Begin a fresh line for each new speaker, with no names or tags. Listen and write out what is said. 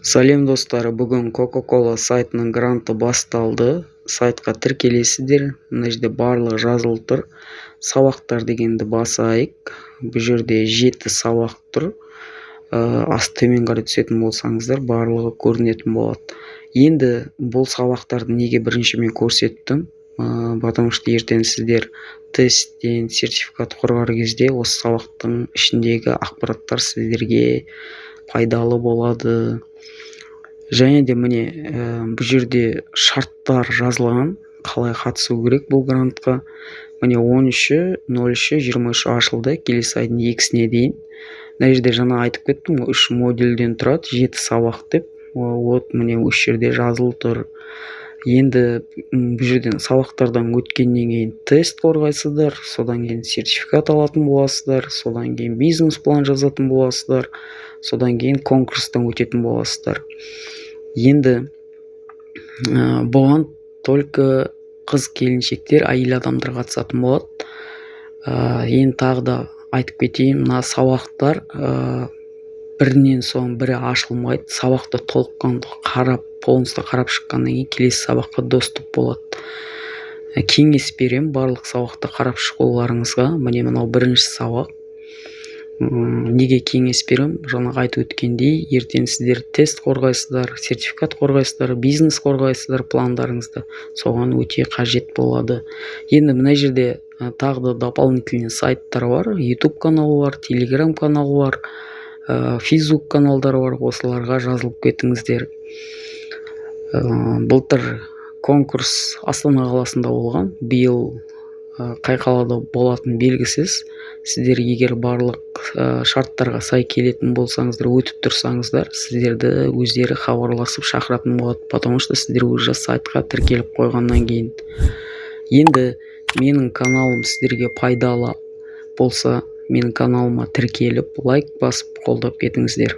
Салем достар, бүгін Coca-Cola сайтының гранты басталды. Сайтқа тіркелесіздер. Мына жерде барлығы жазылып тұр. Сабақтар дегенді басайық. Бұл жерде 7 сабақ тұр. Асты төмен қарай түсетін болсаңыздар, барлығы көрінетін болады. Енді бұл сабақтарды неге бірінші мен көрсеттім? Потому что ертең сіздер тесттен сертификат қорғар кезде осы сабақтың ішіндегі ақпараттар сіздерге пайдалы болады. Және де міне бұл жерде шарттар жазылған, қалай қатысу керек бұл грантқа. Міне 13-03-23 ашылды, келесі айдың 2-сіне дейін. Мына жерде жаңа айтып кеттім, 3 модульден тұрады, 7 сабақ деп. Вот міне осы жерде жазылып тұр. Енді бұл жерден сабақтардан өткеннен кейін тест қорғайсыздар, содан кейін сертификат алатын боласыздар, содан кейін бизнес план жазатын боласыздар, содан кейін конкурстан өтетін боласыздар. Енді бұған только қыз келіншектер, әйел адамдар қатысатын болады. Енді тағы да айтып кетейін, мына сабақтар бірінен соң бірі ашылмайды. Сабақты толыққанды полностью қарап шыққаннан кейін келесі сабаққа доступ болады. Кеңес берем барлық сабақты қарап шығуларыңызға. Міне мынау бірінші сабақ. Неге кеңес берем? Жаңа айтып өткендей, ертең сіздер тест қорғайсыздар, сертификат қорғайсыздар, бизнес қорғайсыздар, пландарыңызды. Соған өте қажет болады. Енді мына жерде тағы да дополнительный сайттар бар, YouTube каналы бар, Telegram каналы бар, Facebook каналдары бар. Осыларға жазылып кетіңіздер. Былтыр конкурс Астана қаласында болған. Биыл қай қалада болатын белгісіз. Сіздер егер барлық шарттарға сай келетін болсаңыздар, өтіп тұрсаңыздар, сіздерді өздері хабарласып шақыратын болады, потому что сіздер уже сайтқа тіркеліп қойғаннан кейін. Енді менің каналым сіздерге пайдалы болса, менің каналыма тіркеліп, лайк басып қолдап кетіңіздер.